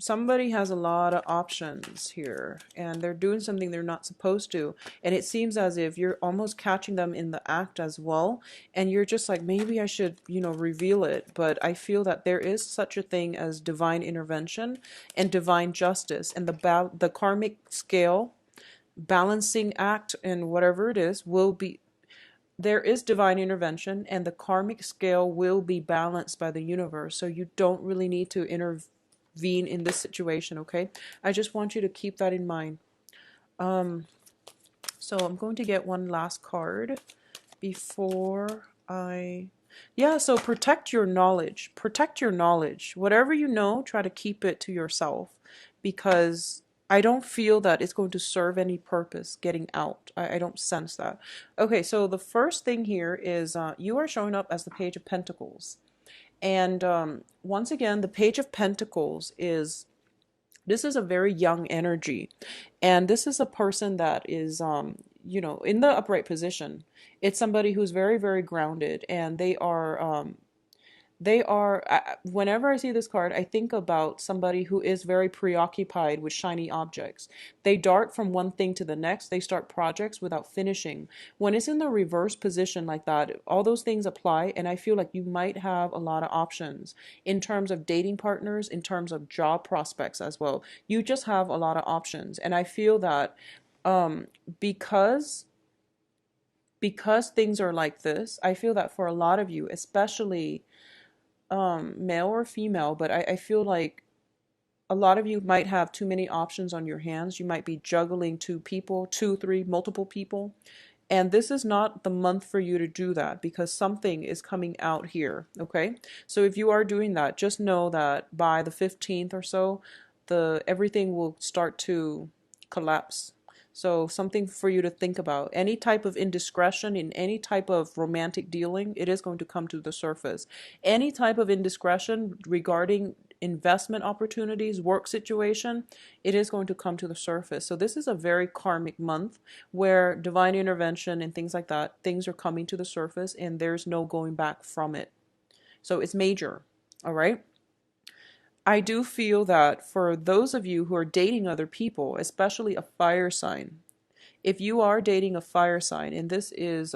somebody has a lot of options here, and they're doing something they're not supposed to, and it seems as if you're almost catching them in the act as well, and you're just like, maybe I should, reveal it. But I feel that there is such a thing as divine intervention and divine justice, and the karmic scale balancing act and whatever it is will be, there is divine intervention, and the karmic scale will be balanced by the universe. So you don't really need to intervene in this situation, okay? I just want you to keep that in mind. So I'm going to get one last card before I... Yeah, so protect your knowledge. Protect your knowledge. Whatever you know, try to keep it to yourself, because I don't feel that it's going to serve any purpose getting out. I don't sense that. Okay, so the first thing here is you are showing up as the Page of Pentacles. And once again, the Page of Pentacles is, this is a very young energy. And this is a person that is, in the upright position. It's somebody who's very, very grounded, and whenever I see this card, I think about somebody who is very preoccupied with shiny objects. They dart from one thing to the next. They start projects without finishing. When it's in the reverse position like that, all those things apply, and I feel like you might have a lot of options in terms of dating partners, in terms of job prospects as well. You just have a lot of options, and I feel that because things are like this, I feel that for a lot of you, especially male or female, but I feel like a lot of you might have too many options on your hands. You might be juggling two people, two, three, multiple people. And this is not the month for you to do that, because something is coming out here, okay? So if you are doing that, just know that by the 15th or so, everything will start to collapse. So something for you to think about. Any type of indiscretion in any type of romantic dealing, it is going to come to the surface. Any type of indiscretion regarding investment opportunities, work situation, it is going to come to the surface. So this is a very karmic month where divine intervention and things like that, things are coming to the surface, and there's no going back from it. So it's major, all right? I do feel that for those of you who are dating other people, especially a fire sign, if you are dating a fire sign, and this is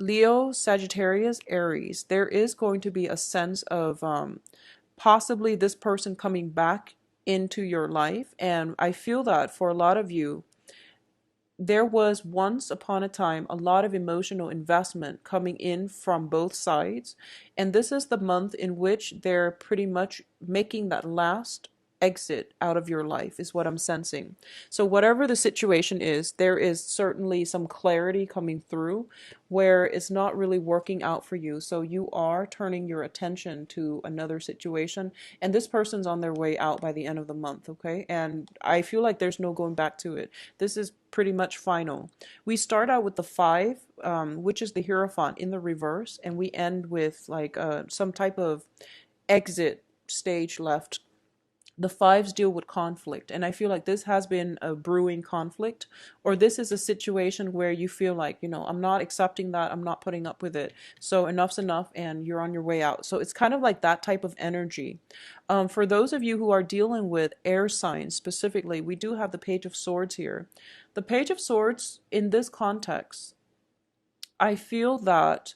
Leo, Sagittarius, Aries, there is going to be a sense of possibly this person coming back into your life. And I feel that for a lot of you, there was once upon a time a lot of emotional investment coming in from both sides, and this is the month in which they're pretty much making that last exit out of your life, is what I'm sensing. So whatever the situation is, there is certainly some clarity coming through where it's not really working out for you. So you are turning your attention to another situation, and this person's on their way out by the end of the month, okay? And I feel like there's no going back to it. This is pretty much final. We start out with the 5, which is the Hierophant in the reverse, and we end with like some type of exit stage left. The 5s deal with conflict, and I feel like this has been a brewing conflict, or this is a situation where you feel like, I'm not accepting that, I'm not putting up with it, so enough's enough, and you're on your way out. So it's kind of like that type of energy. For those of you who are dealing with air signs specifically, we do have the Page of Swords here. The Page of Swords in this context, I feel that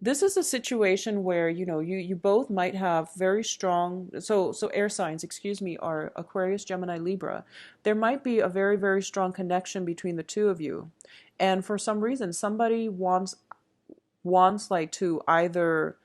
this is a situation where you both might have very strong, so air signs, excuse me, are Aquarius, Gemini, Libra. There might be a very, very strong connection between the two of you, and for some reason somebody wants like to either,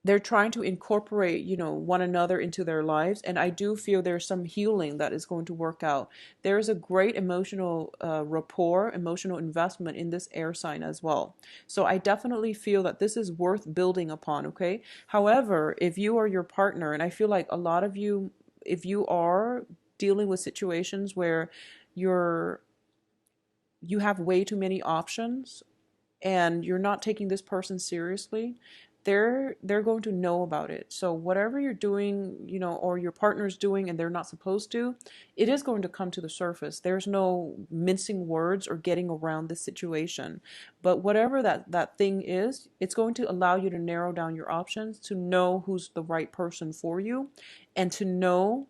they're trying to incorporate, one another into their lives. And I do feel there's some healing that is going to work out. There is a great emotional rapport, emotional investment in this air sign as well. So I definitely feel that this is worth building upon, okay? However, if you are your partner, and I feel like a lot of you, if you are dealing with situations where you have way too many options and you're not taking this person seriously, they're going to know about it. So whatever you're doing, or your partner's doing and they're not supposed to, it is going to come to the surface. There's no mincing words or getting around this situation. But whatever that thing is, it's going to allow you to narrow down your options, to know who's the right person for you, and to know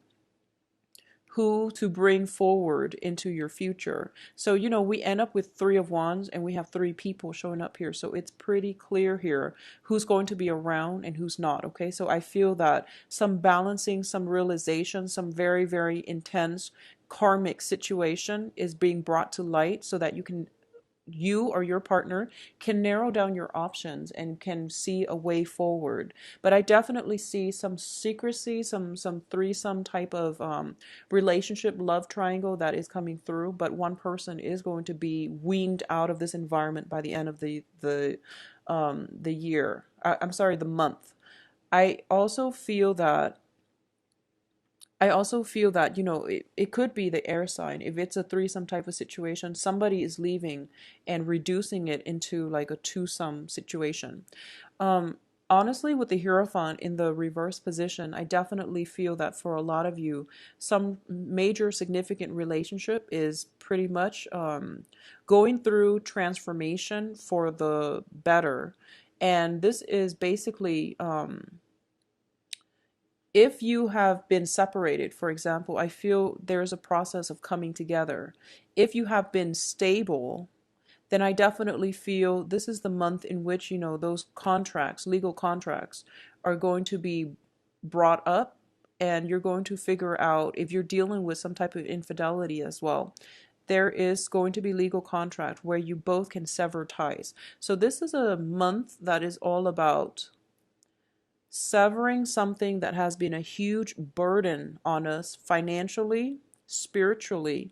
who to bring forward into your future. So, we end up with Three of Wands and we have three people showing up here. So it's pretty clear here who's going to be around and who's not. Okay. So I feel that some balancing, some realization, some very, very intense karmic situation is being brought to light so that you or your partner can narrow down your options and can see a way forward. But I definitely see some secrecy, some threesome type of relationship, love triangle that is coming through. But one person is going to be weaned out of this environment by the end of the year. I'm sorry, the month. I also feel that it could be the air sign. If it's a threesome type of situation, somebody is leaving and reducing it into like a twosome situation. Um, Honestly, with the Hierophant in the reverse position, I definitely feel that for a lot of you, some major significant relationship is pretty much going through transformation for the better. And this is basically if you have been separated, for example, I feel there's a process of coming together. If you have been stable, then I definitely feel this is the month in which, those contracts, legal contracts, are going to be brought up, and you're going to figure out if you're dealing with some type of infidelity as well. There is going to be legal contract where you both can sever ties. So this is a month that is all about severing something that has been a huge burden on us financially, spiritually,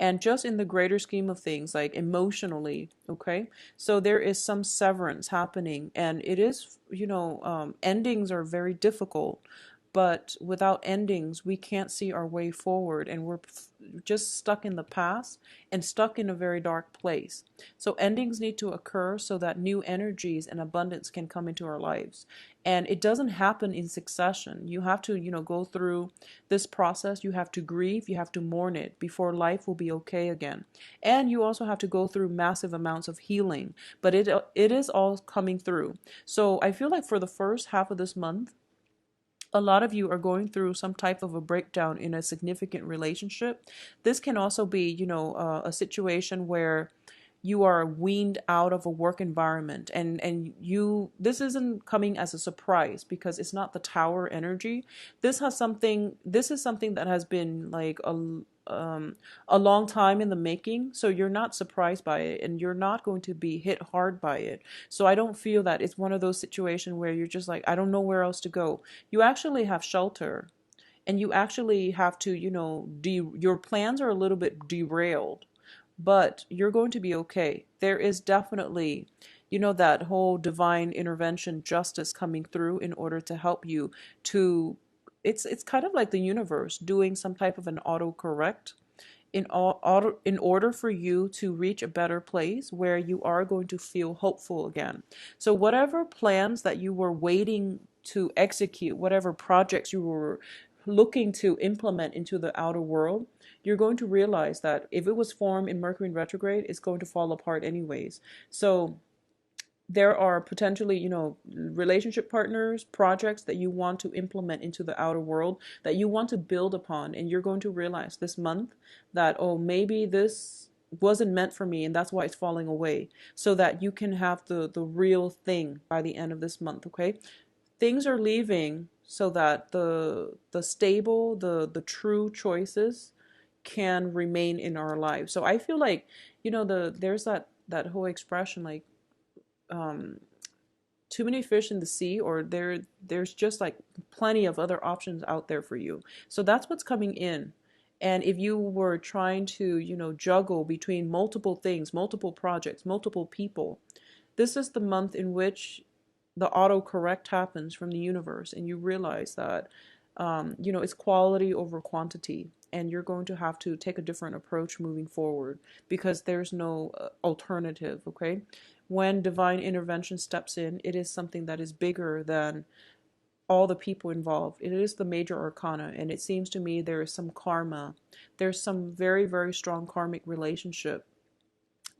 and just in the greater scheme of things, like emotionally. Okay. So there is some severance happening, and it is, endings are very difficult. But without endings, we can't see our way forward, and we're just stuck in the past and stuck in a very dark place. So endings need to occur so that new energies and abundance can come into our lives. And it doesn't happen in succession. You have to, go through this process. You have to grieve, you have to mourn it before life will be okay again. And you also have to go through massive amounts of healing, but it is all coming through. So I feel like for the first half of this month, a lot of you are going through some type of a breakdown in a significant relationship. This can also be, a situation where you are weaned out of a work environment, and this isn't coming as a surprise because it's not the tower energy. This is something that has been like a long time in the making, so you're not surprised by it and you're not going to be hit hard by it. So I don't feel that it's one of those situations where you're just like, I don't know where else to go. You actually have shelter, and you actually have to, your plans are a little bit derailed, but you're going to be okay. There is definitely, that whole divine intervention, justice coming through in order to help you to, it's kind of like the universe doing some type of an autocorrect in order for you to reach a better place where you are going to feel hopeful again. So whatever plans that you were waiting to execute, whatever projects you were looking to implement into the outer world, you're going to realize that if it was formed in Mercury in retrograde, it's going to fall apart anyways. So there are potentially, relationship partners, projects that you want to implement into the outer world, that you want to build upon. And you're going to realize this month that, oh, maybe this wasn't meant for me and that's why it's falling away, so that you can have the real thing by the end of this month. Okay. Things are leaving so that the stable, the true choices can remain in our lives. So I feel like, there's that whole expression, like, um, too many fish in the sea, or there's just like plenty of other options out there for you. So that's what's coming in. And if you were trying to, juggle between multiple things, multiple projects, multiple people, this is the month in which the autocorrect happens from the universe, and you realize that, it's quality over quantity, and you're going to have to take a different approach moving forward because there's no alternative. Okay. when divine intervention steps in, it is something that is bigger than all the people involved. It is the major arcana, and it seems to me there is some karma. There's some very, very strong karmic relationship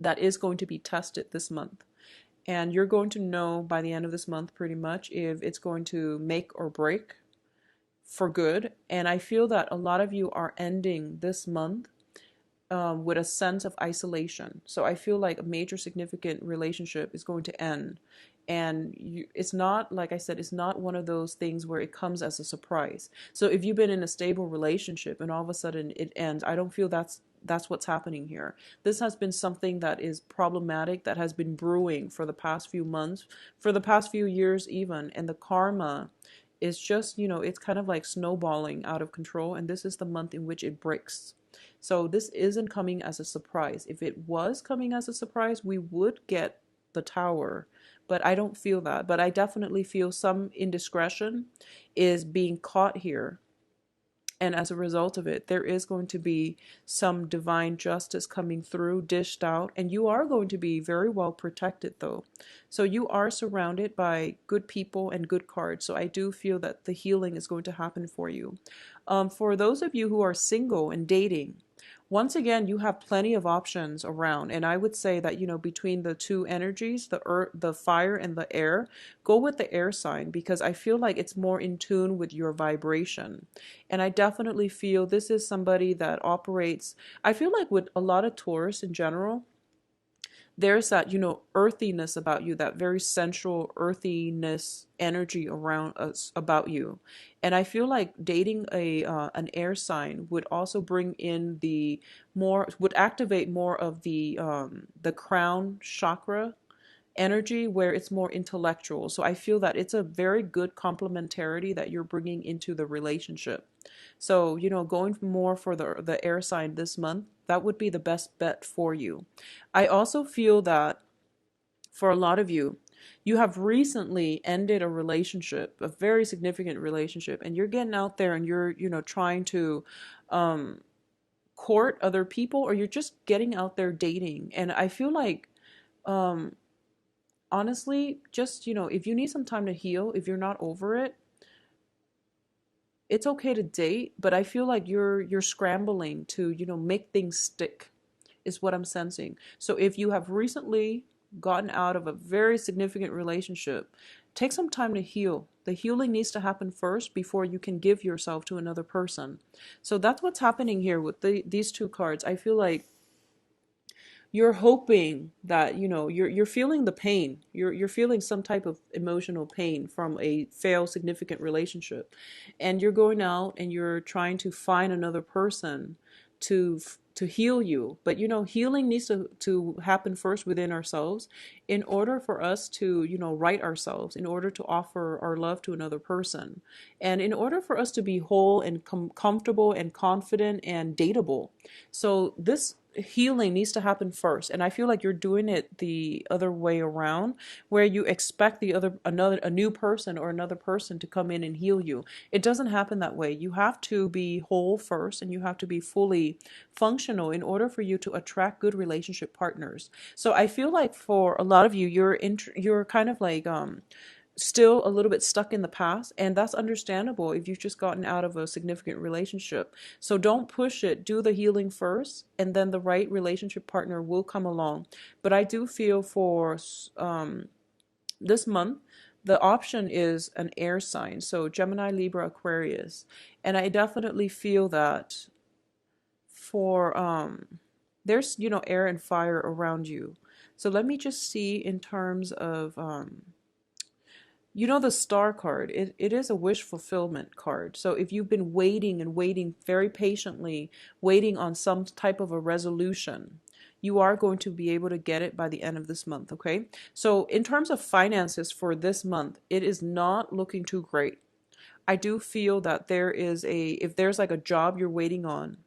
that is going to be tested this month. And you're going to know by the end of this month pretty much if it's going to make or break for good. And I feel that a lot of you are ending this month with a sense of isolation. So I feel like a major significant relationship is going to end. And it's not, like I said, it's not one of those things where it comes as a surprise. So if you've been in a stable relationship and all of a sudden it ends, I don't feel that's what's happening here. This has been something that is problematic, that has been brewing for the past few months, for the past few years even. And the karma is just, it's kind of like snowballing out of control. And this is the month in which it breaks. So this isn't coming as a surprise. If it was coming as a surprise, we would get the Tower. But I don't feel that. But I definitely feel some indiscretion is being caught here. And as a result of it, there is going to be some divine justice coming through, dished out. And you are going to be very well protected, though. So you are surrounded by good people and good cards. So I do feel that the healing is going to happen for you. For those of you who are single and dating, once again, you have plenty of options around. And I would say that, between the two energies, the earth, the fire and the air, go with the air sign because I feel like it's more in tune with your vibration. And I definitely feel this is somebody that operates, I feel like with a lot of Taurus in general, there's that, earthiness about you, that very sensual earthiness energy around us about you. And I feel like dating an air sign would also bring in would activate more of the crown chakra energy where it's more intellectual. So I feel that it's a very good complementarity that you're bringing into the relationship. So, going more for the air sign this month, that would be the best bet for you. I also feel that for a lot of you, you have recently ended a relationship, a very significant relationship, and you're getting out there and you're, trying to court other people, or you're just getting out there dating. And I feel like, honestly, just, if you need some time to heal, if you're not over it, it's okay to date, but I feel like you're scrambling to, make things stick is what I'm sensing. So if you have recently gotten out of a very significant relationship, take some time to heal. The healing needs to happen first before you can give yourself to another person. So that's what's happening here with these two cards. I feel like you're hoping that, you're feeling the pain. You're feeling some type of emotional pain from a failed significant relationship, and you're going out and you're trying to find another person to heal you. But healing needs to happen first within ourselves in order for us to, right ourselves, in order to offer our love to another person, and in order for us to be whole and comfortable and confident and dateable. So this healing needs to happen first, and I feel like you're doing it the other way around, where you expect a new person or another person to come in and heal you. It doesn't happen that way. You have to be whole first, and you have to be fully functional in order for you to attract good relationship partners. So I feel like for a lot of you, you're kind of like still a little bit stuck in the past, and that's understandable if you've just gotten out of a significant relationship. So don't push it. Do the healing first, and then the right relationship partner will come along. But I do feel for this month, the option is an air sign, so Gemini, Libra, Aquarius. And I definitely feel that for there's air and fire around you. So let me just see in terms of the star card, it is a wish fulfillment card. So if you've been waiting and waiting very patiently, waiting on some type of a resolution, you are going to be able to get it by the end of this month, okay? So in terms of finances for this month, it is not looking too great. I do feel that if there's like a job you're waiting on,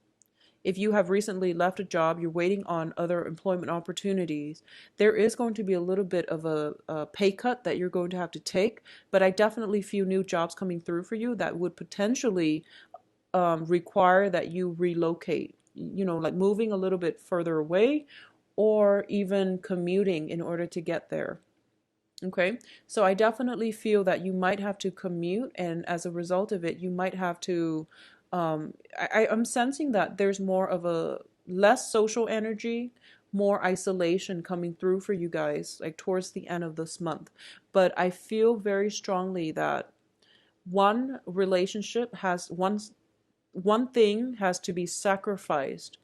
if you have recently left a job, you're waiting on other employment opportunities, there is going to be a little bit of a pay cut that you're going to have to take. But I definitely feel new jobs coming through for you that would potentially require that you relocate, like moving a little bit further away, or even commuting in order to get there. Okay, so I definitely feel that you might have to commute, and as a result of it, you might have to. I'm sensing that there's more of a less social energy, more isolation coming through for you guys, like towards the end of this month. But I feel very strongly that one relationship has one thing has to be sacrificed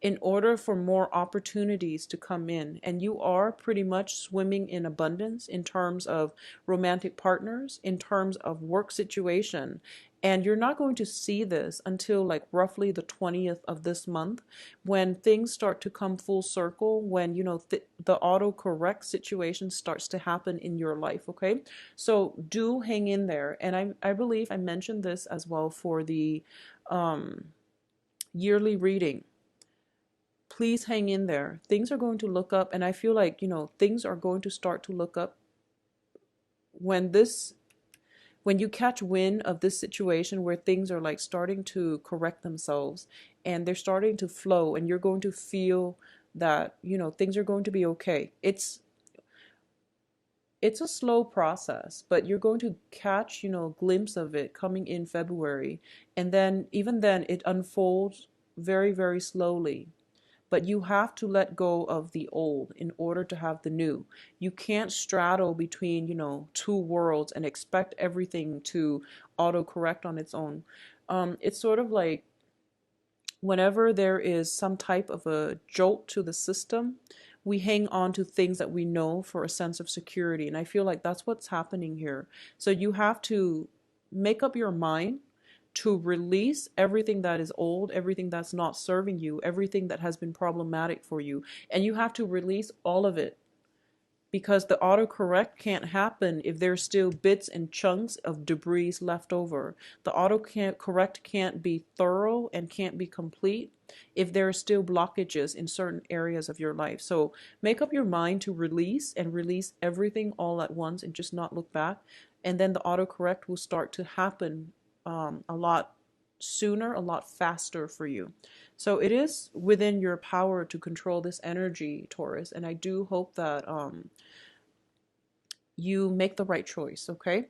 in order for more opportunities to come in. And you are pretty much swimming in abundance in terms of romantic partners, in terms of work situation. And you're not going to see this until like roughly the 20th of this month, when things start to come full circle, when, you know, the autocorrect situation starts to happen in your life. Okay. So do hang in there. And I believe I mentioned this as well for the um, yearly reading. Please hang in there. Things are going to look up, and I feel like, you know, things are going to start to look up when when you catch wind of this situation where things are like starting to correct themselves and they're starting to flow, and you're going to feel that, you know, things are going to be okay. It's a slow process, but you're going to catch, you know, a glimpse of it coming in February, and then even then it unfolds very, very slowly. But you have to let go of the old in order to have the new. You can't straddle between, you know, two worlds and expect everything to autocorrect on its own. It's sort of like whenever there is some type of a jolt to the system, we hang on to things that we know for a sense of security. And I feel like that's what's happening here. So you have to make up your mind to release everything that is old, everything that's not serving you, everything that has been problematic for you. And you have to release all of it, because the autocorrect can't happen if there's still bits and chunks of debris left over. The autocorrect can't be thorough and can't be complete if there are still blockages in certain areas of your life. So make up your mind to release, and release everything all at once and just not look back. And then the autocorrect will start to happen a lot sooner, a lot faster for you. So it is within your power to control this energy, Taurus, and I do hope that you make the right choice, okay?